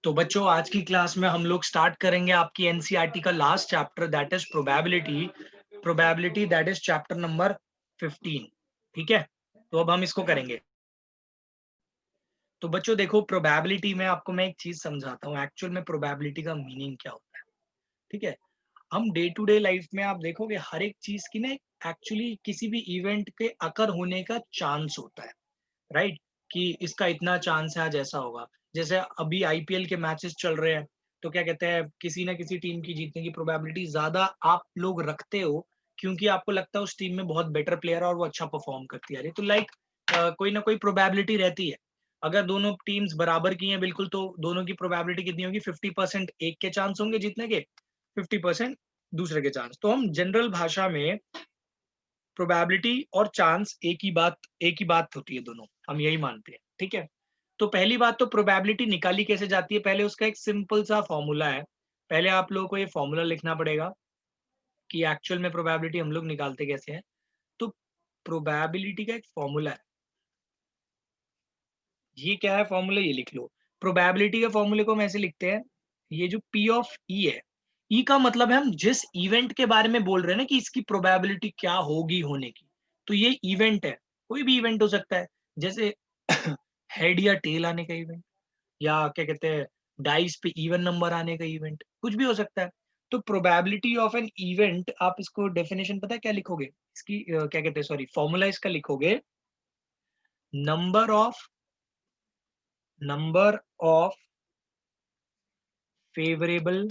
तो बच्चों आज की क्लास में हम लोग स्टार्ट करेंगे आपकी एनसीईआरटी का last chapter that is probability that is chapter number 15। ठीक है, तो अब हम इसको करेंगे। तो बच्चों देखो, प्रोबेबिलिटी में आपको मैं एक चीज समझाता हूँ एक्चुअल में प्रोबेबिलिटी का मीनिंग क्या होता है। ठीक है, हम डे टू डे लाइफ में आप देखोगे हर एक चीज की ना एक्चुअली किसी भी इवेंट के अकर होने का चांस होता है, राइट? कि इसका इतना चांस है आज ऐसा होगा। जैसे अभी आईपीएल के मैचेस चल रहे हैं, तो क्या कहते हैं, किसी ना किसी टीम की जीतने की प्रोबेबिलिटी ज्यादा आप लोग रखते हो, क्योंकि आपको लगता है उस टीम में बहुत बेटर प्लेयर है और वो अच्छा परफॉर्म करती है। तो लाइक कोई ना कोई प्रोबेबिलिटी रहती है। अगर दोनों टीम्स बराबर की हैं बिल्कुल, तो दोनों की प्रोबेबिलिटी कितनी होगी? 50% एक के चांस होंगे जीतने के, 50% दूसरे के चांस। तो हम जनरल भाषा में प्रोबेबिलिटी और चांस एक ही बात होती है, दोनों हम यही मानते हैं। ठीक है, तो पहली बात तो प्रोबेबिलिटी निकाली कैसे जाती है, पहले उसका एक सिंपल सा फॉर्मूला है। पहले आप लोगों को ये फॉर्मूला लिखना पड़ेगा कि एक्चुअल में प्रोबेबिलिटी हम लोग निकालते कैसे हैं। तो प्रोबेबिलिटी का एक फॉर्मूला है, ये क्या है फॉर्मूला, ये लिख लो। प्रोबेबिलिटी के फॉर्मूले को हम ऐसे लिखते हैं, ये जो पी ऑफ ई है, ई का मतलब है हम जिस इवेंट के बारे में बोल रहे हैं ना कि इसकी प्रोबेबिलिटी क्या होगी होने की, तो ये इवेंट है। कोई भी इवेंट हो सकता है, जैसे हेड या टेल आने का इवेंट, या क्या कहते हैं डाइस पे इवन नंबर आने का इवेंट, कुछ भी हो सकता है। तो प्रोबेबिलिटी ऑफ एन इवेंट, आप इसको डेफिनेशन पता है क्या लिखोगे इसकी, क्या कहते हैं, सॉरी, फॉर्मूला इसका लिखोगे, number of favorable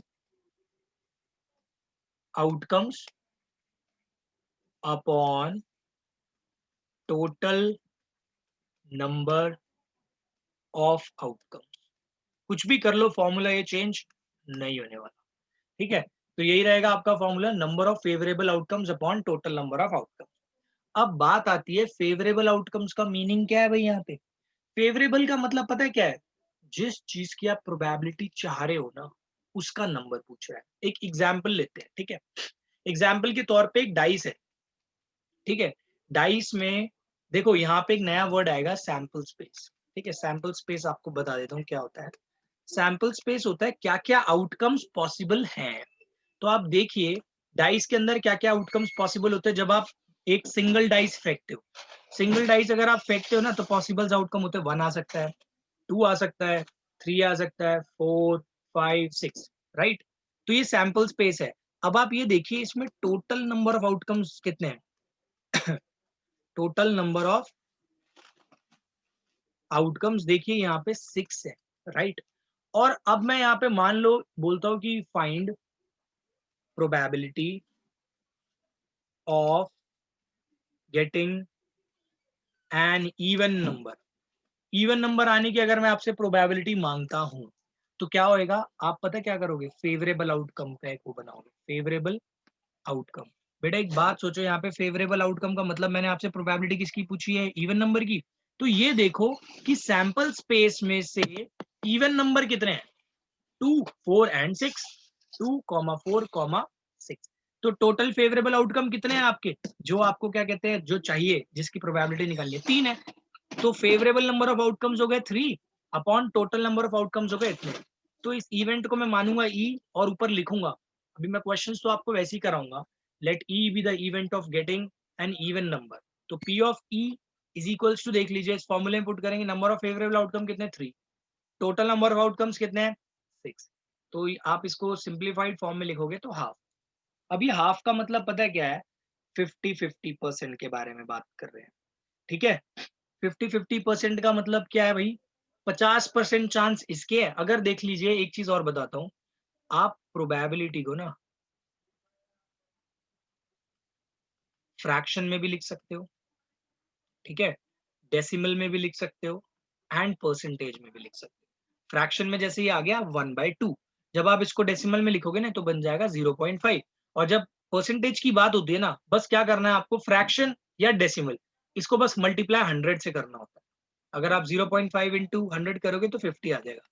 outcomes upon total number of outcomes। कुछ भी कर लो, फॉर्मूला ये चेंज नहीं होने वाला। ठीक है, तो यही रहेगा आपका formula, number of favourable outcomes upon total number of outcomes. अब बात आती है फेवरेबल आउटकम्स का मीनिंग क्या है भाई। यहाँ पे फेवरेबल का मतलब पता है क्या है? जिस चीज की आप प्रोबेबिलिटी चाह रहे हो ना, उसका नंबर पूछ रहा है। एक एग्जाम्पल लेते हैं, ठीक है। एग्जाम्पल के तौर पे एक डाइस है, ठीक है। डाइस में देखो यहाँ पे एक नया वर्ड आएगा, सैंपल स्पेस। ठीक है, सैंपल स्पेस आपको बता देता हूँ क्या होता है। सैंपल स्पेस होता है क्या क्या आउटकम्स पॉसिबल हैं। तो आप देखिए डाइस के अंदर क्या क्या आउटकम्स पॉसिबल होते हैं जब आप एक सिंगल डाइस फेंकते हो। सिंगल डाइस अगर आप फेंकते हो ना, तो पॉसिबल आउटकम होते हैं, 1 आ सकता है, 2 आ सकता है, 3 आ सकता है, 4, 5, 6, राइट। तो ये सैंपल स्पेस है। अब आप ये देखिए इसमें टोटल नंबर ऑफ आउटकम्स कितने हैं। टोटल नंबर ऑफ आउटकम्स देखिए यहाँ पे 6 है, राइट। और अब मैं यहाँ पे मान लो बोलता हूँ कि find probability of getting an even number. Even number आने की अगर मैं आपसे प्रोबेबिलिटी मांगता हूं, तो क्या होएगा, आप पता क्या करोगे, फेवरेबल आउटकम का एक वो बनाओगे, फेवरेबल आउटकम। बेटा एक बात सोचो, यहाँ पे फेवरेबल आउटकम का मतलब मैंने आपसे प्रोबेबिलिटी किसकी पूछी है, इवन नंबर की। तो ये देखो कि सैंपल स्पेस में से इवन नंबर कितने हैं, 2, 4 एंड 6, 2, 4, 6। तो टोटल फेवरेबल आउटकम कितने हैं आपके, जो आपको क्या कहते हैं, जो चाहिए, जिसकी प्रोबेबिलिटी निकालनी है, 3 है। तो फेवरेबल नंबर ऑफ आउटकम्स हो गए 3 upon total number of outcomes हो गए इतने। तो इस इवेंट को मैं मानूंगा ई और ऊपर लिखूंगा। अभी मैं क्वेश्चंस तो आपको वैसे ही कराऊंगा, let E be the event of getting an even number. तो P of E is equals to, देख लीजिए इस फॉर्मूले में पुट करेंगे, नंबर ऑफ फेवरेबल आउटकम कितने, 3, टोटल नंबर ऑफ आउटकम्स कितने हैं, 6। तो आप इसको सिंप्लीफाइड फॉर्म में लिखोगे तो हाफ। अभी हाफ का मतलब पता है क्या है, 50-50% के बारे में बात कर रहे हैं। ठीक है, 50-50% का मतलब क्या है भाई, 50% चांस इसके है। अगर देख लीजिए एक चीज और बताता हूं, आप प्रोबेबिलिटी को ना फ्रैक्शन में भी लिख सकते हो, ठीक है, डेसिमल में भी लिख सकते हो, एंड परसेंटेज में भी लिख सकते हो। फ्रैक्शन में जैसे ये आ गया 1/2, जब आप इसको डेसिमल में लिखोगे ना तो बन जाएगा 0.5। और जब परसेंटेज की बात होती है ना, बस क्या करना है आपको, फ्रैक्शन या डेसिमल, इसको बस मल्टीप्लाई 100 से करना होता है। अगर आप 0.5 इंटू 100 करोगे तो 50 आ जाएगा।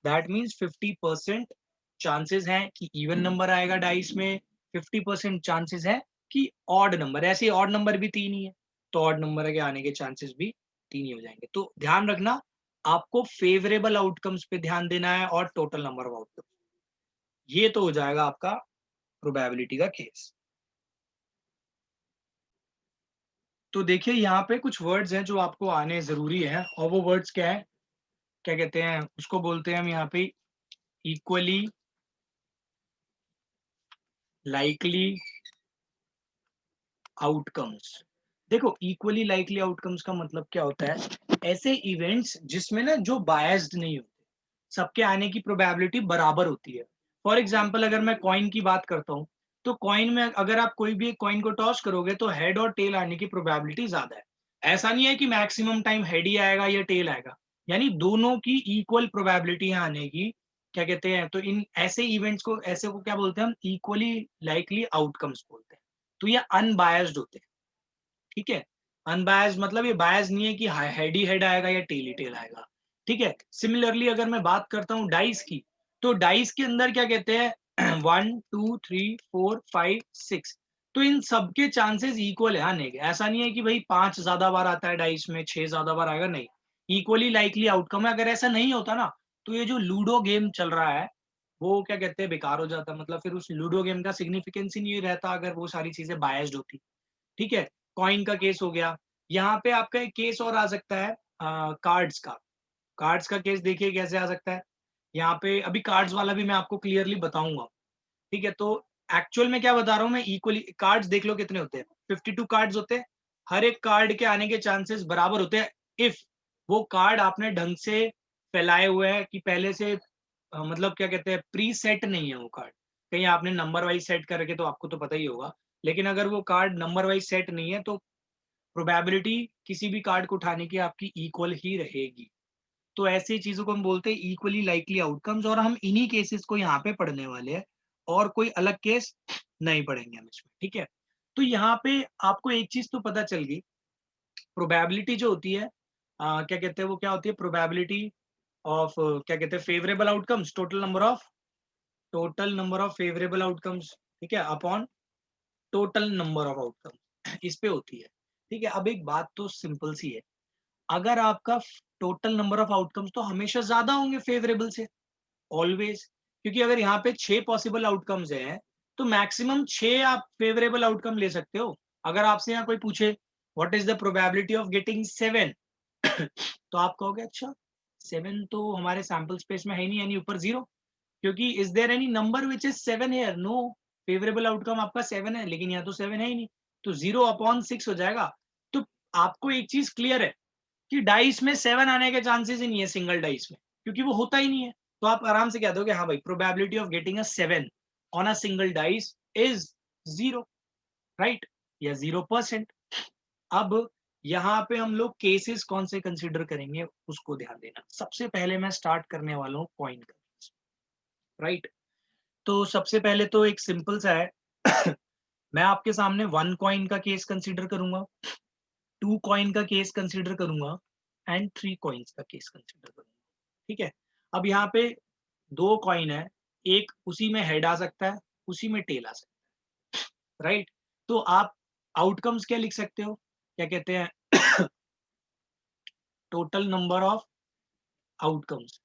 दैट मीन्स 50% चांसेस हैं कि इवन नंबर आएगा डाइस में, 50% चांसेस है कि ऑड नंबर, ऐसे ऑड नंबर भी 3 ही है, तो ऑड नंबर के आने के चांसेस भी 3 ही हो जाएंगे। तो ध्यान रखना, आपको फेवरेबल आउटकम्स पे ध्यान देना है और टोटल नंबर ऑफ आउटकम्स। ये तो हो जाएगा आपका प्रोबेबिलिटी का केस। तो देखिए यहाँ पे कुछ वर्ड्स हैं जो आपको आने जरूरी है, और वो वर्ड्स क्या है, क्या कहते हैं उसको, बोलते हैं हम यहाँ पे इक्वली लाइकली आउटकम्स। देखो इक्वली लाइकली आउटकम्स का मतलब क्या होता है, ऐसे इवेंट्स जिसमें ना जो बायस्ड नहीं होते, सबके आने की प्रोबेबिलिटी बराबर होती है। फॉर एग्जाम्पल अगर मैं कॉइन की बात करता हूँ, तो कॉइन में अगर आप कोई भी एक कॉइन को टॉस करोगे तो हेड और टेल आने की प्रोबेबिलिटी ज्यादा है। ऐसा नहीं है कि मैक्सिमम टाइम हेड ही आएगा या टेल आएगा, यानी दोनों की इक्वल प्रोबेबिलिटी है आने की। क्या कहते हैं, तो इन ऐसे इवेंट्स को, ऐसे को क्या बोलते हैं हम, इक्वली लाइकली आउटकम्स बोलते हैं। तो ये अनबायस्ड होते हैं, ठीक है। अनबायस्ड मतलब ये बायस नहीं है कि हेड ही हेड आएगा या टेल ही टेल आएगा, ठीक है। सिमिलरली अगर मैं बात करता हूँ डाइस की, तो डाइस के अंदर क्या कहते हैं 1 2 3 4 5 6, तो इन सबके चांसेस इक्वल है आने के। ऐसा नहीं है कि भाई 5 ज्यादा बार आता है डाइस में, 6 ज्यादा बार आएगा, नहीं। इक्वली लाइकली आउटकम है। अगर ऐसा नहीं होता ना, तो ये जो लूडो गेम चल रहा है वो क्या कहते हैं बेकार हो जाता, मतलब फिर उस लूडो गेम का सिग्निफिकेंस ही नहीं रहता अगर वो सारी चीजें बायस्ड होती, ठीक है। कॉइन का केस हो गया। यहाँ पे आपका एक केस और आ सकता है कार्ड्स का। कार्ड्स का केस देखिए कैसे आ सकता है। यहाँ पे अभी कार्ड्स वाला भी मैं आपको क्लियरली बताऊंगा, ठीक है। तो एक्चुअल में क्या बता रहा हूँ मैं, इक्वली कार्ड्स देख लो कितने होते हैं, 52 कार्ड्स होते हैं। हर एक कार्ड के आने के चांसेस बराबर होते हैं इफ वो कार्ड आपने ढंग से फैलाए हुए हैं, कि पहले से मतलब क्या कहते हैं प्री सेट नहीं है वो कार्ड, कहीं आपने नंबर वाइज सेट करके, तो आपको तो पता ही होगा। लेकिन अगर वो कार्ड नंबर वाइज सेट नहीं है, तो प्रोबेबिलिटी किसी भी कार्ड को उठाने की आपकी इक्वल ही रहेगी। तो ऐसी चीजों को हम बोलते हैं इक्वली लाइकली आउटकम्स, और हम इन्हीं केसेस को यहाँ पे पढ़ने वाले हैं, और कोई अलग केस नहीं पढ़ेंगे हम इसमें, ठीक है। तो यहाँ पे आपको एक चीज तो पता चल गई, प्रोबेबिलिटी जो होती है क्या कहते हैं वो, क्या होती है प्रोबेबिलिटी ऑफ, क्या कहते हैं favourable outcomes, total number of favourable outcomes, ठीक है, upon total number of outcomes, इस पे होती है, ठीक है। अब एक बात तो सिंपल सी है, अगर आपका टोटल नंबर ऑफ आउटकम्स तो हमेशा ज्यादा होंगे फेवरेबल से, ऑलवेज। क्योंकि अगर यहाँ पे 6 पॉसिबल आउटकम्स हैं, तो मैक्सिमम 6 आप फेवरेबल आउटकम ले सकते हो। अगर आपसे यहाँ कोई पूछे what is the probability of getting 7, तो आप कहोगे अच्छा 7 तो हमारे सैंपल स्पेस में है नहीं, यानी ऊपर 0। क्योंकि is there any number which is 7 here, no. Favourable outcome आपका 7 है, लेकिन यहाँ तो 7 है ही नहीं, तो 0/6 हो जाएगा। तो आपको एक चीज क्लियर है कि डाइस में 7 आने के चांसेस ही नहीं है, सिंगल डाइस में, क्योंकि वो होता ही नहीं है। तो आप आराम से कह दोगे हाँ भाई probability of getting a 7 on a single dice is 0, right, या 0%। अब यहाँ पे हम लोग केसेस कौन से कंसिडर करेंगे उसको ध्यान देना। सबसे पहले मैं स्टार्ट करने वाला हूँ कॉइन का, राइट। तो सबसे पहले तो एक सिंपल सा है मैं आपके सामने 1 कॉइन का केस कंसीडर करूंगा, 2 कॉइन का केस कंसीडर करूंगा, एंड 3 कॉइन्स का केस कंसीडर करूंगा, ठीक है। अब यहाँ पे 2 कॉइन है, एक उसी में हेड आ सकता है, उसी में टेल आ सकता है, राइट। तो आप आउटकम्स क्या लिख सकते हो, क्या कहते हैं टोटल नंबर ऑफ आउटकम्स,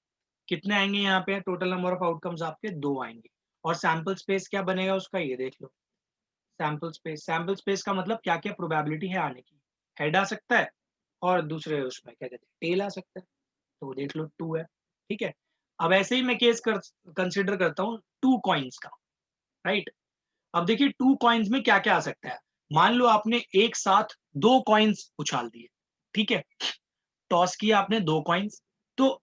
कितने आएंगे यहाँ पे, टोटल नंबर ऑफ आउटकम्स आपके 2 आएंगे। और सैंपल स्पेस क्या बनेगा उसका, ये देख लो। सैंपल स्पेस का मतलब क्या क्या प्रोबेबिलिटी है आने की, हेड आ सकता है, और दूसरे उसमें क्या कहते हैं टेल आ सकता है, तो देख लो 2 है, ठीक है। अब ऐसे ही मैं केस कंसिडर करता हूँ 2 कॉइन्स का, राइट। अब देखिए 2 कॉइन्स में क्या क्या आ सकता है। मान लो आपने एक साथ 2 कॉइन्स उछाल दिए, ठीक है, टॉस किया आपने 2 कॉइन्स, तो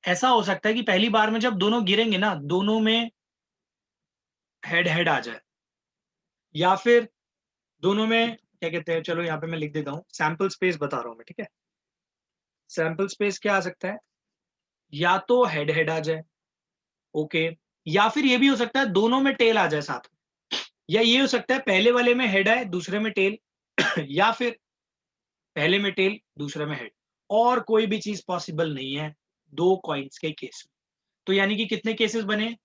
ऐसा हो सकता है कि पहली बार में जब दोनों गिरेंगे ना, दोनों में हेड हेड आ जाए, या फिर दोनों में क्या कहते हैं, चलो यहाँ पे मैं लिख देता हूँ, सैंपल स्पेस बता रहा हूँ मैं, ठीक है। सैंपल स्पेस क्या आ सकता है, या तो हेड हेड आ जाए, ओके, या फिर ये भी हो सकता है दोनों में टेल आ जाए साथ में, या ये हो सकता है पहले वाले में हेड आए दूसरे में टेल या फिर पहले में टेल दूसरे में हेड, और कोई भी चीज पॉसिबल नहीं है 2 कॉइन्स के केस में। तो यानी कि कितने केसेस बने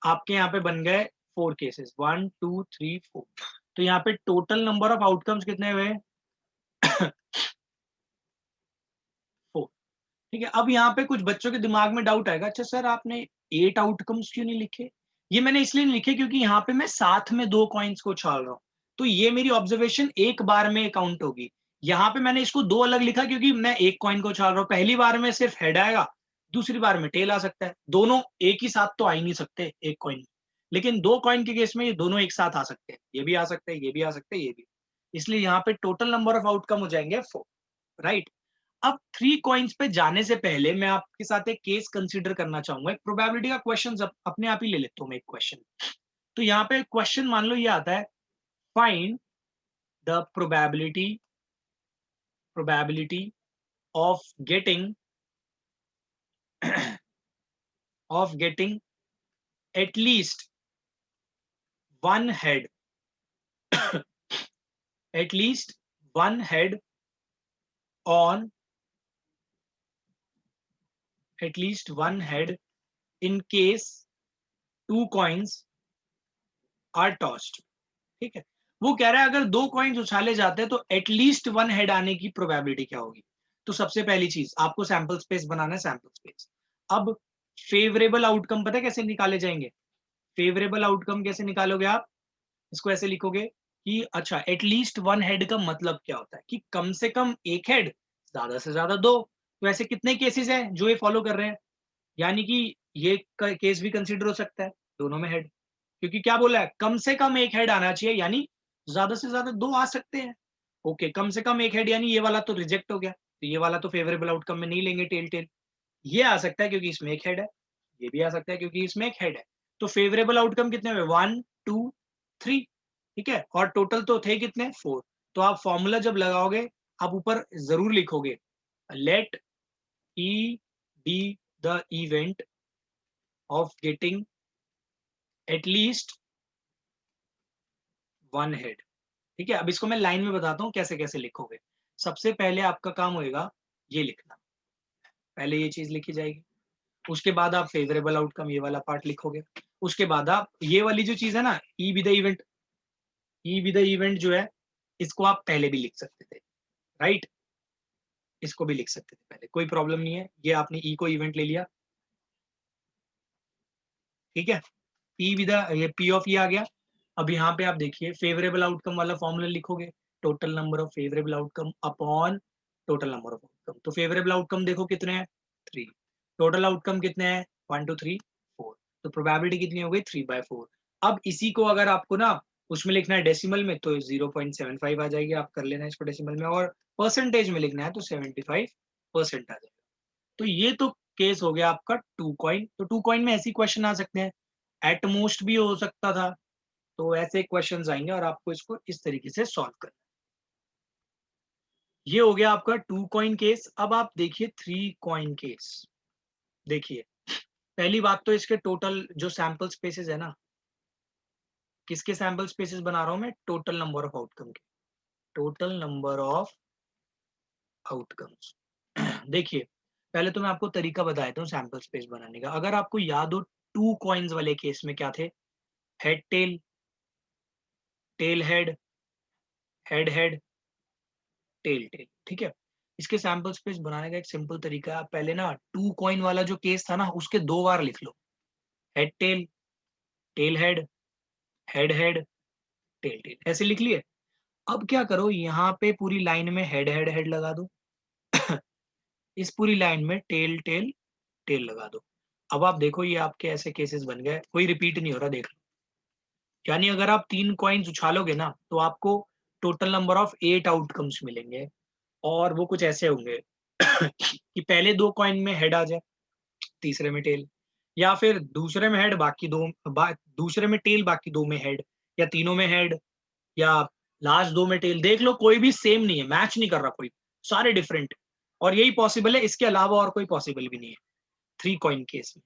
आपके, यहाँ पे बन गए 4 केसेस, 1 2 3 4। तो यहाँ पे टोटल नंबर ऑफ आउटकम्स कितने हुए 4, ठीक है, अब यहाँ पे कुछ बच्चों के दिमाग में डाउट आएगा, अच्छा सर आपने 8 आउटकम्स क्यों नहीं लिखे? ये मैंने इसलिए नहीं लिखे क्योंकि यहाँ पे मैं साथ में 2 कॉइन्स को उछाल रहा हूँ। तो ये मेरी ऑब्जर्वेशन एक बार में काउंट होगी। यहाँ पे मैंने इसको 2 अलग लिखा क्योंकि मैं एक कॉइन को उछाल रहा हूँ। पहली बार में सिर्फ हेड आएगा, दूसरी बार में टेल आ सकता है। दोनों एक ही साथ तो आ ही नहीं सकते एक कॉइन में। लेकिन 2 कॉइन के केस में ये दोनों एक साथ आ सकते हैं। ये भी आ सकते हैं, ये भी आ सकते हैं, ये भी। इसलिए यहाँ पे टोटल नंबर ऑफ आउटकम हो जाएंगे 4, राइट? अब 3 कॉइन्स पे जाने से पहले मैं आपके साथ एक केस कंसीडर करना चाहूंगा। एक प्रोबेबिलिटी का क्वेश्चन अपने आप ही ले लेता हूं मैं एक क्वेश्चन। तो यहाँ पे क्वेश्चन मान लो ये आता है, find the probability of getting of getting at least one head at least one head on at least one head in case 2 coins are tossed. ठीक है, वो कह रहा है अगर 2 कॉइन्स उछाले जाते हैं तो एटलीस्ट वन हेड आने की प्रोबेबिलिटी क्या होगी। तो सबसे पहली चीज आपको सैंपल स्पेस बनाना है, सैंपल स्पेस। अब फेवरेबल आउटकम पता है कैसे निकाले जाएंगे? फेवरेबल आउटकम कैसे निकालोगे आप? इसको ऐसे लिखोगे कि अच्छा एटलीस्ट वन हेड का मतलब क्या होता है कि कम से कम एक हेड, ज्यादा से ज्यादा 2। तो ऐसे कितने केसेस हैं जो ये फॉलो कर रहे हैं? यानी कि ये केस भी कंसीडर हो सकता है, दोनों में हेड। क्योंकि क्या बोला है, कम से कम एक हेड आना चाहिए, यानी ज्यादा से ज्यादा 2 आ सकते हैं। ओके, कम से कम एक हेड यानी ये वाला तो रिजेक्ट हो गया, तो ये वाला तो फेवरेबल आउटकम में नहीं लेंगे टेल टेल। ये आ सकता है क्योंकि इसमें एक हेड है, ये भी आ सकता है क्योंकि इसमें एक हेड है। तो फेवरेबल आउटकम कितने हुए? 1 2 3। ठीक है, और टोटल तो थे कितने? 4। तो आप फॉर्मूला जब लगाओगे आप ऊपर जरूर लिखोगे, let E be the event of getting at least one head. ठीक है, अब इसको मैं लाइन में बताता हूँ कैसे कैसे लिखोगे। सबसे पहले आपका काम होएगा ये लिखना, पहले ये चीज लिखी जाएगी। उसके बाद आप फेवरेबल आउटकम ये वाला पार्ट लिखोगे। उसके बाद आप ये वाली जो चीज है ना, E with the event, E with the event जो है, इसको आप पहले भी लिख सकते थे, राइट? इसको भी लिख सकते थे पहले, कोई प्रॉब्लम नहीं है। ये आपने ई को इवेंट ले लिया, ठीक है, पी विद ये पी ऑफ ई आ गया। अब यहाँ पे आप देखिए फेवरेबल आउटकम वाला फॉर्मूला लिखोगे, total number of favourable outcome upon total number of outcome. तो फेवरेबल आउटकम देखो कितने हैं? 3। टोटल आउटकम कितने हैं? 1 2 3 4। तो प्रोबेबिलिटी कितनी हो गई? 3/4। अब इसी को अगर आपको ना उसमें लिखना है डेसिमल में तो 0.75 आ जाएगी, आप कर लेना इसको डेसिमल में। और परसेंटेज में लिखना है तो 75% आ जाएगा। तो ये तो केस हो गया आपका 2 कॉइन। तो 2 कॉइन में ऐसी क्वेश्चन आ सकते हैं, एट मोस्ट भी हो सकता था। तो ऐसे क्वेश्चंस आएंगे और आपको इसको इस तरीके से सॉल्व करना है। ये हो गया आपका 2 कॉइन केस। अब आप देखिए 3 कॉइन केस। देखिए, पहली बात तो इसके टोटल जो सैंपल स्पेसेस है ना, किसके सैंपल स्पेसेस बना रहा हूं मैं? टोटल नंबर ऑफ आउटकम के, टोटल नंबर ऑफ आउटकम्स। देखिए, पहले तो मैं आपको तरीका बता देता हूँ सैंपल स्पेस बनाने का। अगर आपको याद हो 2 कॉइन्स वाले केस में क्या थे? Head tail, tail head, head head, tail tail. ठीक है, इसके सैंपल स्पेस बनाने का एक सिंपल तरीका है, आप पहले ना 2 कॉइन वाला जो केस था ना उसके 2 बार लिख लो, head tail, tail head, head head, tail tail, ऐसे लिख लिए। अब क्या करो, यहाँ पे पूरी लाइन में हेड हेड हेड लगा दो। इस पूरी लाइन में टेल टेल टेल लगा दो। अब आप देखो ये आपके ऐसे केसेस बन गए, कोई रिपीट नहीं हो रहा, देख लो। यानी अगर आप 3 कॉइन्स उछालोगे ना तो आपको टोटल नंबर ऑफ 8 आउटकम्स मिलेंगे। और वो कुछ ऐसे होंगे कि पहले 2 कॉइन में हेड आ जाए, तीसरे में टेल, या फिर दूसरे में हेड बाकी दूसरे में टेल बाकी 2 में हेड, या तीनों में हेड, या लास्ट 2 में टेल। देख लो कोई भी सेम नहीं है, मैच नहीं कर रहा कोई, सारे डिफरेंट। और यही पॉसिबल है, इसके अलावा और कोई पॉसिबल भी नहीं है 3 कॉइन केस में।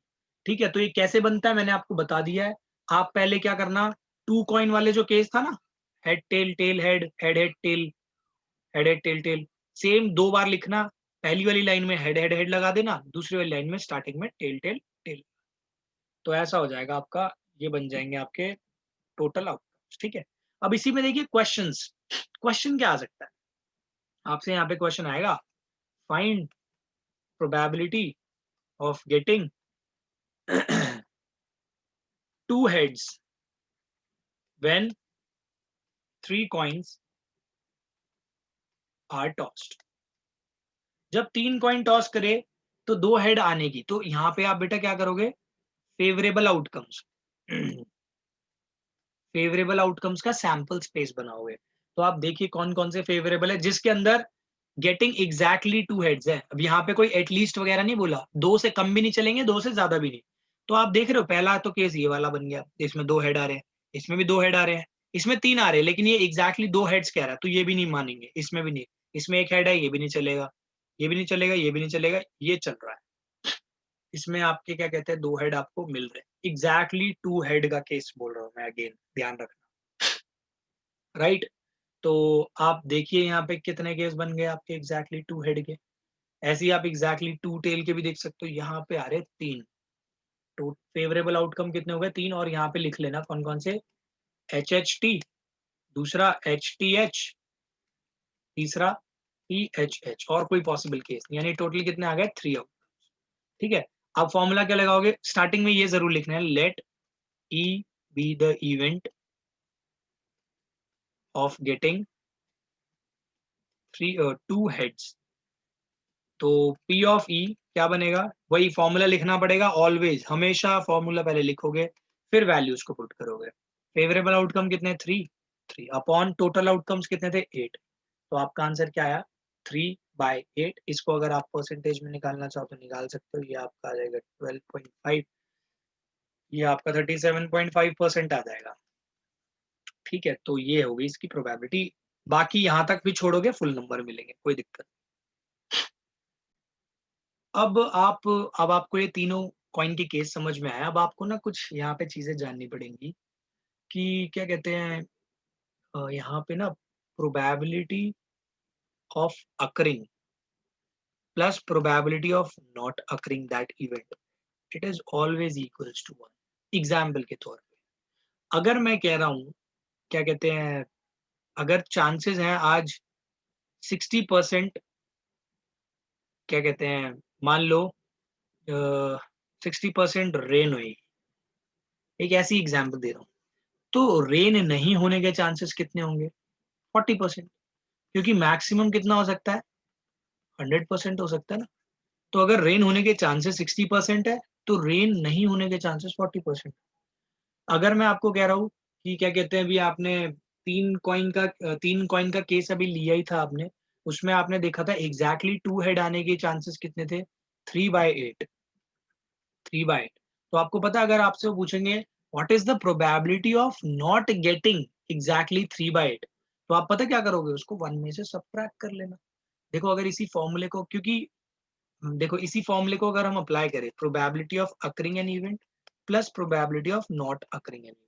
ठीक है, तो ये कैसे बनता है मैंने आपको बता दिया है। आप पहले क्या करना, 2 कॉइन वाले जो केस था ना, head tail tail head, head head tail, head head tail tail, same 2 बार लिखना। पहली वाली लाइन में हेड हेड हेड लगा देना, दूसरी वाली लाइन में स्टार्टिंग में टेल टेल टेल। तो ऐसा हो जाएगा आपका, ये बन जाएंगे आपके टोटल आउटकम्स। ठीक है, अब इसी में देखिए क्वेश्चंस। क्वेश्चन क्या आ सकता है आपसे? यहाँ पे क्वेश्चन आएगा, find probability of getting two heads when three coins are tossed. जब 3 कॉइन टॉस करे तो 2 हेड आने की, तो यहाँ पे आप बेटा क्या करोगे? फेवरेबल आउटकम्स फेवरेबल आउटकम्स का सैंपल स्पेस बनाओगे। तो आप देखिए कौन-कौन से फेवरेबल है जिसके अंदर गेटिंग एग्जैक्टली 2 हेड्स है। अब यहाँ पे कोई एटलीस्ट वगैरह नहीं बोला, 2 से कम भी नहीं चलेंगे, 2 से ज़्यादा भी नहीं। तो आप देख रहे हो पहला तो केस ये वाला बन गया, इसमें 2 हेड आ रहे हैं, इसमें भी 2 हेड आ रहे हैं, इसमें 3 आ रहे हैं, लेकिन ये एग्जैक्टली 2 हेड्स कह रहा है, तो ये भी नहीं मानेंगे, इसमें भी नहीं। इसमें 1 हेड है, ये भी नहीं चलेगा, ये भी नहीं चलेगा, ये भी नहीं चलेगा, ये चल रहा है। इसमें आपके क्या कहते हैं 2 हेड आपको मिल रहे हैं। एग्जैक्टली 2 हेड का केस बोल रहा हूँ मैं, अगेन ध्यान रखना, राइट? तो आप देखिए यहाँ पे कितने केस बन गए आपके एग्जैक्टली 2 हेड के। ऐसे ही आप एग्जैक्टली 2 टेल के भी देख सकते हो, यहाँ पे आ रहे 3। तो फेवरेबल आउटकम कितने हो गए? 3। और यहाँ पे लिख लेना कौन-कौन से, HHT, दूसरा HTH, तीसरा EHH, और कोई पॉसिबल केस नहीं, यानी टोटल कितने आ गए? 3 आउट। ठीक है? अब फॉर्मूला क्या लगाओगे? स्टार्टिंग में ये जरूर लिखना है, late E be the event of getting 2 heads। तो P of E क्या बनेगा? वही फॉर्मूला लिखना पड़ेगा ऑलवेज, हमेशा फॉर्मूला पहले लिखोगे फिर वैल्यूज को पुट करोगे। फेवरेबल आउटकम कितने? 3 अपॉन टोटल आउटकम्स कितने थे? 8। तो आपका आंसर क्या आया? 3/8। इसको अगर आप परसेंटेज में निकालना चाहो तो निकाल सकते हो, ये आपका आ जाएगा 12.5, ये आपका 37.5% आ जाएगा। ठीक है, तो ये होगी इसकी प्रोबेबिलिटी। बाकी यहाँ तक भी छोड़ोगे फुल नंबर मिलेंगे, कोई दिक्कत। अब आपको ये तीनों कॉइन के केस समझ में आया। अब आपको ना कुछ यहाँ पे चीजें जाननी पड़ेंगी कि क्या कहते हैं, यहाँ पे ना probability of occurring plus probability of not occurring that event, it is always equals to 1। Example के तौर पे अगर मैं कह रहा हूँ, क्या कहते हैं, अगर चांसेस हैं आज 60%, क्या कहते हैं, मान लो 60% रेन हुई, एक ऐसी एग्जाम्पल दे रहा हूँ, तो रेन नहीं होने के चांसेस कितने होंगे? 40%। क्योंकि मैक्सिमम कितना हो सकता है? 100% हो सकता है ना। तो अगर रेन होने के चांसेस 60% है, तो रेन नहीं होने के चांसेस 40%। अगर मैं आपको कह रहा हूँ कि क्या कहते हैं, अभी आपने 3 कॉइन का केस अभी लिया ही था आपने, उसमें आपने देखा था एग्जैक्टली 2 हेड आने के चांसेस कितने थे? 3/8। 3/8। तो आपको पता है, अगर आपसे वो पूछेंगे what is the probability of not getting exactly 3/8, तो आप पता क्या करोगे? उसको 1 में से सबट्रैक्ट कर लेना। देखो अगर इसी फॉर्मूले को, क्योंकि देखो इसी फॉर्मूले को अगर हम अप्लाई करें, probability of occurring an event plus probability of not occurring an event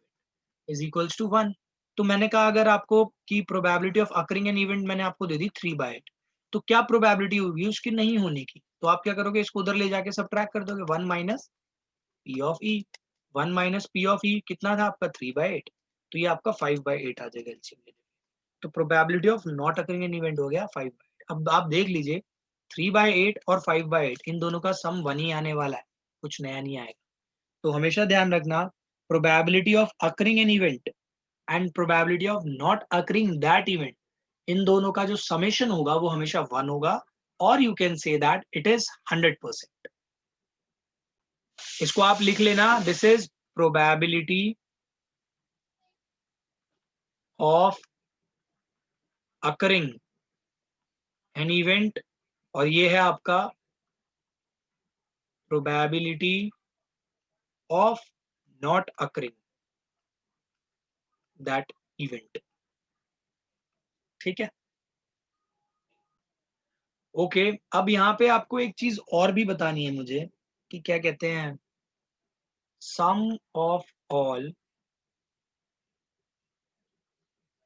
is equals to 1। तो मैंने कहा अगर आपको की probability of occurring an event मैंने आपको दे दी 3/8, तो क्या प्रोबेबिलिटी होगी उसकी नहीं होने की? तो आप क्या करोगे? इसको उधर ले जाके सबट्रैक्ट कर दोगे, 1 minus P of E। 1 minus P of E कितना था आपका? 3/8। तो ये आपका 5/8 आ जाएगा एलसीएम में। तो probability of not occurring an event हो गया 5/8। अब आप देख लीजिए 3/8 और 5/8 इन दोनों का सम 1 ही आने वाला है, कुछ नया नहीं आएगा। तो हमेशा ध्यान रखना, probability of occurring an event and probability of not occurring that event, इन दोनों का जो समेशन होगा वो हमेशा 1 होगा, और you can say that it is 100%। इसको आप लिख लेना, this is probability of occurring an event, और ये है आपका probability of not occurring that event. ठीक है, ओके। अब यहाँ पे आपको एक चीज और भी बतानी है मुझे कि क्या कहते हैं, sum of all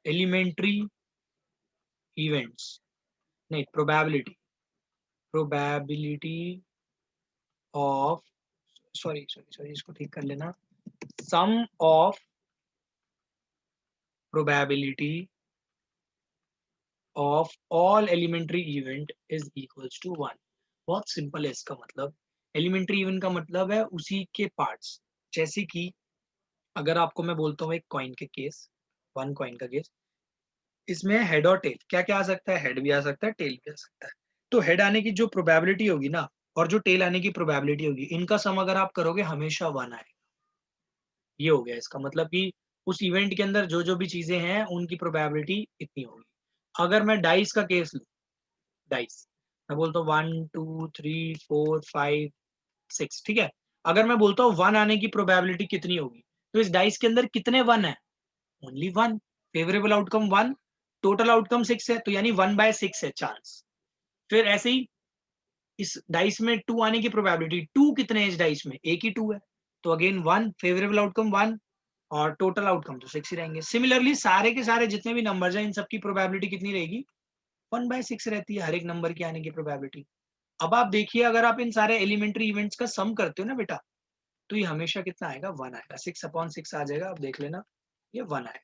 elementary events, नहीं, प्रोबेबिलिटी ऑफ, सॉरी इसको ठीक कर लेना, sum of probability of all elementary event is equals to 1। बहुत सिंपल है इसका मतलब। एलिमेंट्री इवेंट का मतलब है उसी के पार्ट्स। जैसे कि अगर आपको मैं बोलता हूँ एक कॉइन के केस, वन कॉइन का केस, इसमें हेड और टेल, क्या क्या आ सकता है? हेड भी आ सकता है, टेल भी आ सकता है। तो हेड आने की जो प्रोबेबिलिटी होगी ना, और जो टेल आने की प्रोबेबिलिटी होगी, इनका सम अगर आप करोगे हमेशा वन आएगा। ये हो गया इसका मतलब कि उस इवेंट के अंदर जो जो भी चीजें हैं उनकी प्रोबेबिलिटी इतनी होगी। अगर मैं डाइस का केस लूं, डाइस, मैं बोलता हूँ 1 2 3 4 5 6, ठीक है। अगर मैं बोलता हूँ वन आने की प्रोबेबिलिटी कितनी होगी, तो इस डाइस के अंदर कितने वन है? Only one. Favourable outcome one, total outcome 6 है, तो यानी 1/6 है चांस। फिर ऐसे ही इस डाइस में टू आने की प्रोबेबिलिटी, टू कितने हैं इस डाइस में? एक ही टू है, तो again one, favourable outcome one, और टोटल आउटकम तो 6 ही रहेंगे। सिमिलरली सारे के सारे जितने भी नंबर्स हैं इन सबकी प्रोबेबिलिटी कितनी रहेगी? 1/6 रहती है हर एक नंबर की आने की प्रोबेबिलिटी। अब आप देखिए, अगर आप इन सारे एलिमेंट्री इवेंट्स का सम करते हो ना बेटा, तो ये हमेशा कितना आएगा? 1 आएगा। 6/6 आ जाएगा, आप देख लेना, ये 1 आएगा।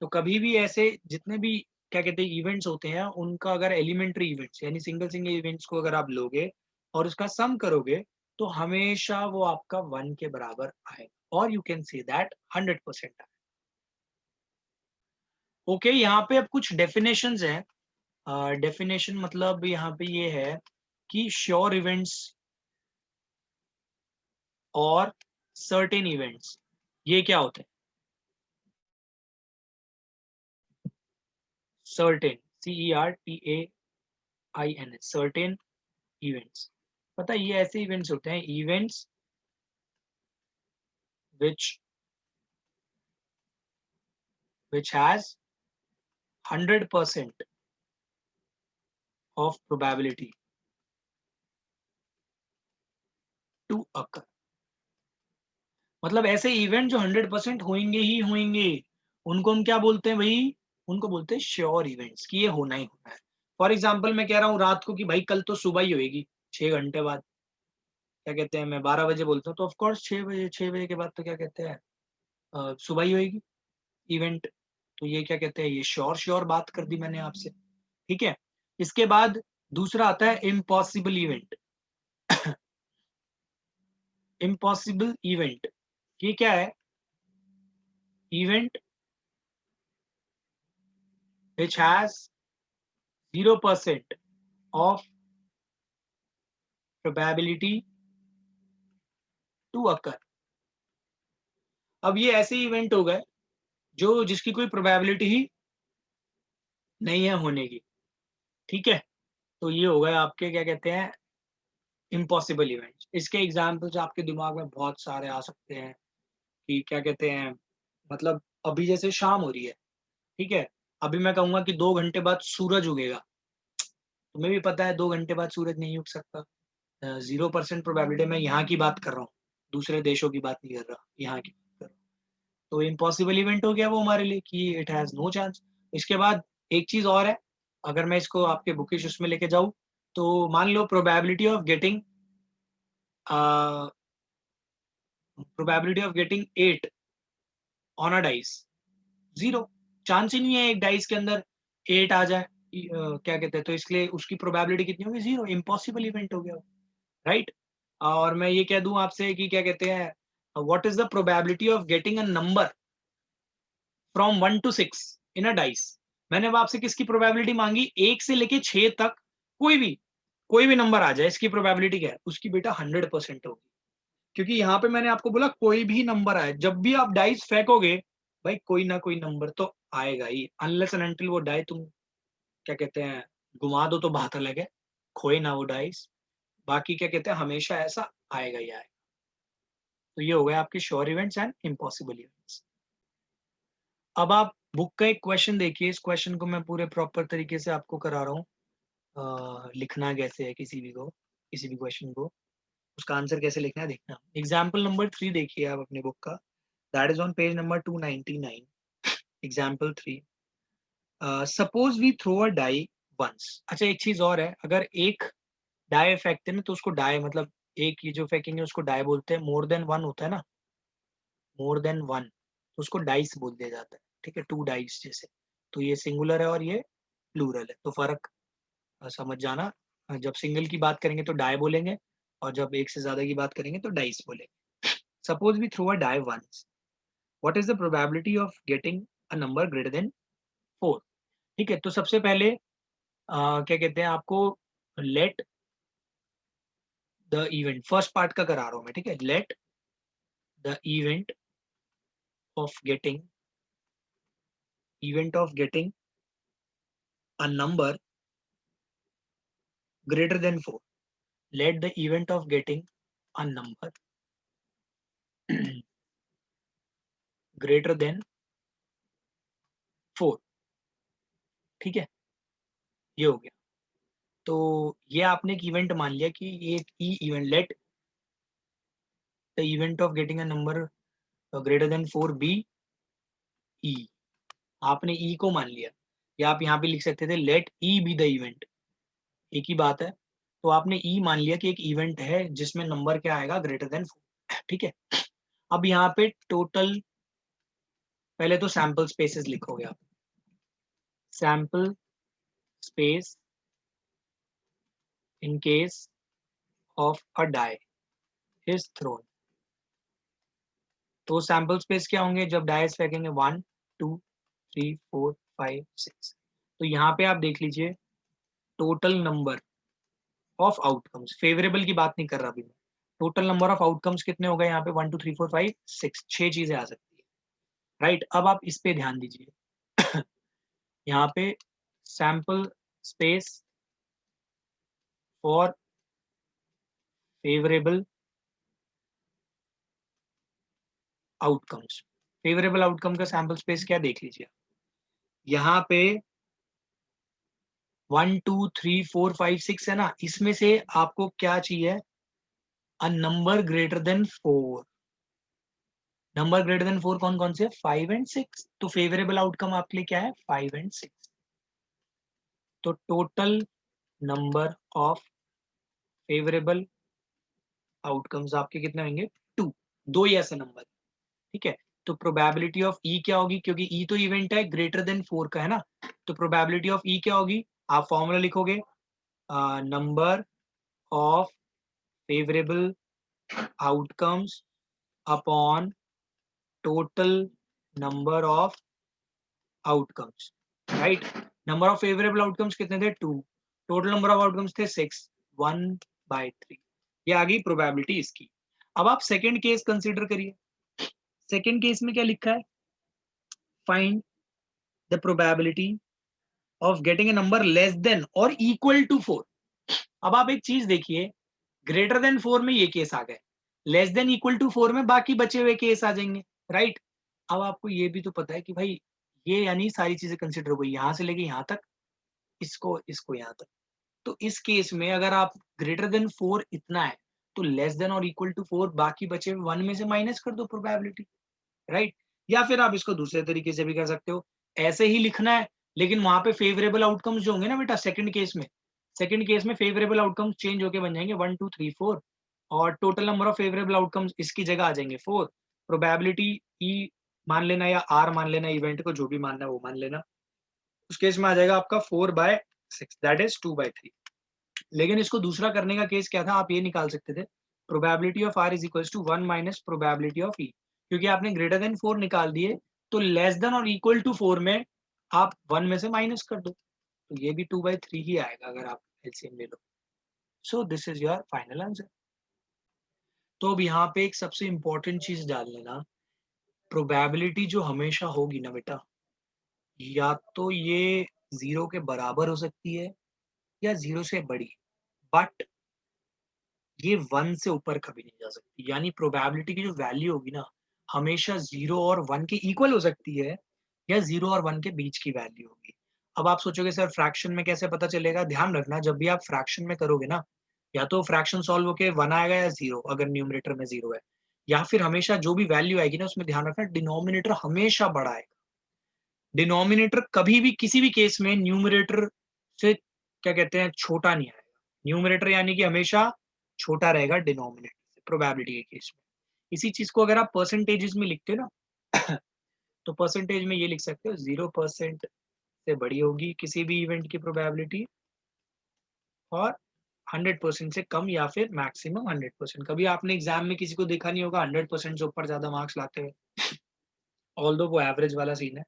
तो कभी भी ऐसे जितने भी क्या कहते हैं इवेंट्स होते हैं, उनका अगर एलिमेंट्री इवेंट्स यानी सिंगल सिंगल इवेंट्स को अगर आप लोगे और उसका सम करोगे, तो हमेशा वो आपका 1 के बराबर आएगा, और यू कैन से दैट 100% आएगा। ओके, यहाँ पे अब कुछ डेफिनेशंस हैं। डेफिनेशन मतलब यहाँ पे ये है कि श्योर इवेंट्स और सर्टेन इवेंट्स, ये क्या होते हैं? सर्टेन, CERTAIN, सर्टेन इवेंट्स, पता है ये ऐसे इवेंट्स होते हैं, events which has 100% of probability to occur। मतलब ऐसे इवेंट जो 100% होंगे ही होंगे, उनको हम क्या बोलते हैं भाई? उनको बोलते हैं श्योर इवेंट्स, कि ये होना ही होना है। फॉर एग्जाम्पल मैं कह रहा हूँ रात को कि भाई कल तो सुबह ही होएगी, 6 घंटे बाद, क्या कहते हैं, मैं 12 बजे बोलता हूँ, तो ऑफकोर्स 6 बजे, 6 बजे के बाद तो क्या कहते हैं, सुबह ही होएगी इवेंट। तो ये क्या कहते हैं, ये श्योर श्योर बात कर दी मैंने आपसे, ठीक है। इसके बाद दूसरा आता है इम्पॉसिबल इवेंट। इम्पॉसिबल इवेंट, ये क्या है? Event which has 0% of probability to occur। अब ये ऐसे इवेंट हो गए जो जिसकी कोई प्रोबेबिलिटी ही नहीं है होने की, ठीक है। तो ये हो गए आपके क्या कहते हैं, इम्पॉसिबल इवेंट्स। इसके एग्जाम्पल्स आपके दिमाग में बहुत सारे आ सकते हैं कि क्या कहते हैं, मतलब अभी जैसे शाम हो रही है, ठीक है, अभी मैं कहूंगा कि 2 घंटे बाद सूरज उगेगा, तुम्हें भी पता है 2 घंटे बाद सूरज नहीं उग सकता। 0% प्रोबेबिलिटी, मैं यहाँ की बात कर रहा हूँ, दूसरे देशों की बात नहीं कर रहा, यहाँ की बात कर रहा हूँ। तो इम्पॉसिबल इवेंट हो गया वो हमारे लिए कि इट हैज नो चांस। इसके बाद एक चीज और है, अगर मैं इसको आपके बुकिश उसमें लेके जाऊं, तो मान लो probability of getting 8 on a dice, 0। Chance ही नहीं है एक डाइस के अंदर 8 आ जाए, क्या कहते हैं, तो इसलिए उसकी प्रोबेबिलिटी कितनी होगी? 0। इम्पॉसिबल इवेंट हो गया, राइट। और मैं ये कह दूं आपसे कि क्या कहते हैं, what is the probability of getting a number from 1 to 6 in a dice. मैंने अब आपसे किसकी प्रोबेबिलिटी मांगी? 1 से लेके 6 तक, कोई भी नंबर आ जाए, इसकी प्रोबेबिलिटी क्या है? उसकी बेटा 100% होगी। क्योंकि यहाँ पे मैंने आपको बोला कोई भी नंबर आए, जब भी आप डाइस फेंकोगे भाई कोई ना कोई नंबर तो आएगा ही, अनलेस एंड अनटिल वो डाई तुम क्या कहते हैं घुमा दो तो बात अलग है, खोए ना वो डाइस। बाकी क्या कहते हैं हमेशा ऐसा आएगा ही आएगा। तो ये हो गया आपके sure events and impossible events. अब आप बुक का एक क्वेश्चन देखिए, इस क्वेश्चन को मैं पूरे प्रॉपर तरीके से आपको करा रहा हूँ। लिखना कैसे है किसी भी क्वेश्चन को, उसका आंसर कैसे लिखना है देखना। एग्जाम्पल नंबर 3 देखिए आप अपने बुक का, that is on page number 299। Example 3, suppose we throw a die once. अच्छा एक चीज और है, अगर एक डाई फेंकते हैं ना तो उसको डाई मतलब एक ये जो फेंकेंगे उसको डाई बोलते हैं। मोर देन वन होता है ना, मोर देन वन, तो उसको डाइस बोल दिया जाता है, ठीक है, 2 डाइस जैसे। तो ये सिंगुलर है और ये प्लूरल है, तो फर्क समझ जाना। जब सिंगल की बात करेंगे तो डाई बोलेंगे, और जब एक से ज्यादा की बात करेंगे तो डाइस बोलेंगे। Suppose we throw a die once, what is the probability of getting a number greater than 4? ठीक है, तो सबसे पहले क्या कहते हैं, आपको late the event, first part का करा रहा हूं मैं, ठीक है। Let the of getting event of getting a number greater than 4. Let the event of getting a number greater than 4, ठीक है, ये हो गया। तो ये आपने एक इवेंट मान लिया कि ये एक E event, let the event of getting a number greater than 4 be E, आपने ई को मान लिया, या आप यहाँ पे लिख सकते थे let E be the event, एक ही बात है। तो आपने ई मान लिया कि एक इवेंट है जिसमें नंबर क्या आएगा, ग्रेटर देन 4, ठीक है। अब यहाँ पे टोटल, पहले तो सैंपल स्पेसेस लिखोगे आप, sample space in case of a die is thrown। तो सैंपल स्पेस क्या होंगे जब डाइस फेंकेंगे, 1 2 3 4 5 6। तो यहाँ पे आप देख लीजिए total number of outcomes, favourable की बात नहीं कर रहा अभी मैं, टोटल नंबर ऑफ आउटकम्स कितने हो गए यहाँ पे, 1 2 3 4 5 6, 6 चीजें आ सकती है, राइट। अब आप इस पे ध्यान दीजिए यहाँ पे sample space for favourable outcomes, favourable outcome का सैंपल स्पेस क्या, देख लीजिए यहाँ पे 1 2 3 4 5 6 है ना, इसमें से आपको क्या चाहिए, अ number greater than 4। Number greater than 4 कौन कौन से, 5 एंड 6। तो फेवरेबल आउटकम आपके लिए क्या है, 5 एंड 6। तो total number of favourable outcomes आपके कितने होंगे, 2, दो ही ऐसे नंबर, ठीक है। तो प्रोबेबिलिटी ऑफ ई क्या होगी, क्योंकि ई तो इवेंट है ग्रेटर देन 4 का, है ना। तो प्रोबेबिलिटी ऑफ ई क्या होगी, आप फॉर्मूला लिखोगे, number of favourable outcomes upon total number of outcomes, right. Number of favourable outcomes कितने थे, 2, टोटल नंबर ऑफ आउटकम्स थे 6, 1/3। ये आ गई प्रोबेबिलिटी इसकी। अब आप सेकंड केस कंसीडर करिए, सेकंड केस में क्या लिखा है, find the probability of getting a number less than और इक्वल टू 4। अब आप एक चीज देखिए, ग्रेटर देन 4 में ये केस आ गए, लेस देन इक्वल टू 4 में बाकी बचे हुए केस आ जाएंगे, राइट। अब आपको ये भी तो पता है कि भाई ये यानी सारी चीजें कंसिडर हो गई, यहाँ से लेके यहाँ तक, इसको इसको यहाँ तक। तो इस केस में अगर आप ग्रेटर देन 4 इतना है, तो लेस देन और इक्वल टू 4 बाकी बचे 1 में से माइनस कर दो प्रोबेबिलिटी, राइट। या फिर आप इसको दूसरे तरीके से भी कर सकते हो, ऐसे ही लिखना है, लेकिन वहां पे फेवरेबल आउटकम्स जो होंगे ना बेटा, सेकंड केस में फेवरेबल आउटकम्स चेंज होके बन जाएंगे 1 2 3 4, और total number of favourable outcomes इसकी जगह आ जाएंगे 4। प्रोबेबिलिटी ई मान लेना या आर मान लेना, इवेंट को जो भी मानना है वो मान लेना, उस केस में आ जाएगा आपका 4/6, दैट इज 2/3। लेकिन इसको दूसरा करने का केस क्या था, आप ये निकाल सकते थे, probability of R is equal to 1 minus probability of E, क्योंकि आपने ग्रेटर देन 4 निकाल दिए, तो लेस देन और इक्वल टू 4 में आप 1 में से माइनस कर दो, तो ये भी 2/3 ही आएगा अगर आप एलसीएम ले लो। So this is your final answer. तो अब यहाँ पे एक सबसे इंपॉर्टेंट चीज डाल लेना, प्रोबेबिलिटी जो हमेशा होगी ना बेटा, या तो ये 0 के बराबर हो सकती है या 0 से बड़ी, बट ये 1 से ऊपर कभी नहीं जा सकती। यानी प्रोबेबिलिटी की जो वैल्यू होगी ना, हमेशा 0 और 1 के इक्वल हो सकती है, या 0 और 1 के बीच की वैल्यू होगी। अब आप सोचोगे सर फ्रैक्शन में कैसे पता चलेगा, ध्यान रखना जब भी आप फ्रैक्शन में करोगे ना, या तो फ्रैक्शन सॉल्व होके 1 आएगा या 0 अगर न्यूमरेटर में 0 है, या फिर हमेशा जो भी वैल्यू आएगी ना उसमें ध्यान रखना डिनोमिनेटर हमेशा बड़ा आएगा। डिनोमिनेटर कभी भी किसी भी केस में न्यूमरेटर से क्या कहते हैं छोटा नहीं आएगा। न्यूमरेटर यानी कि हमेशा छोटा रहेगा डिनोमिनेटर से, प्रोबेबिलिटी के केस में। इसी चीज को अगर आप परसेंटेजेस में लिखते हो ना तो परसेंटेज में ये लिख सकते हो 0% से बड़ी होगी किसी भी इवेंट की प्रोबेबिलिटी, और 100% से कम या फिर मैक्सिमम 100%। कभी आपने एग्जाम में किसी को देखा नहीं होगा 100% से ऊपर ज्यादा मार्क्स लाते हुए, ऑल्दो वो एवरेज वाला सीन है,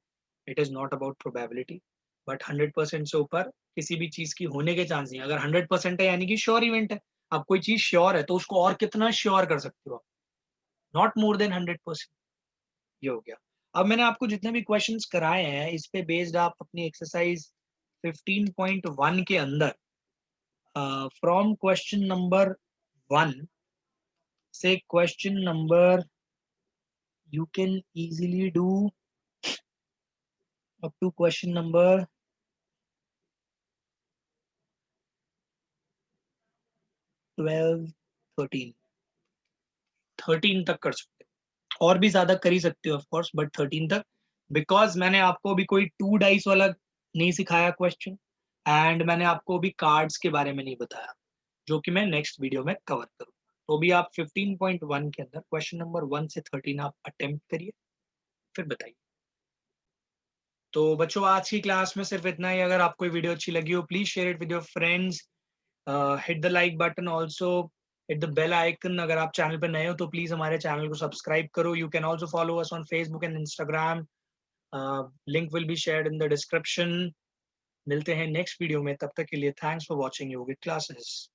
it is not about probability, but 100% से ऊपर किसी भी चीज की होने के चांस नहीं। अगर 100% है यानी कि श्योर इवेंट है। अब कोई चीज श्योर है तो उसको और कितना श्योर कर सकते हो आप, नॉट मोर देन 100%। ये हो गया। अब मैंने आपको जितने भी क्वेश्चंस कराए हैं इस पे बेस्ड आप अपनी एक्सरसाइज 15.1 के अंदर फ्रॉम क्वेश्चन नंबर 1 से question number you can easily do up to question number 12, 13 13 तक कर सकते हो, और भी ज्यादा कर ही सकते हो ऑफ कोर्स, बट 13 तक, बिकॉज मैंने आपको अभी कोई 2 डाइस वाला नहीं सिखाया क्वेश्चन, एंड मैंने आपको अभी कार्ड्स के बारे में नहीं बताया, जो कि मैं नेक्स्ट वीडियो में कवर करूँ। तो अभी आप 15.1 के अंदर क्वेश्चन नंबर 1 से 13 आप अटेम्प्ट करिए, फिर बताइए। तो बच्चों आज की क्लास में सिर्फ इतना ही। अगर आपको वीडियो अच्छी लगी हो please share it with your friends, hit the like button, also hit the bell icon. अगर आप चैनल पर नए हो तो प्लीज हमारे चैनल को सब्सक्राइब करो। You can also follow us on Facebook and Instagram, link will be shared in the description. मिलते हैं नेक्स्ट वीडियो में, तब तक के लिए thanks for watching yogic classes.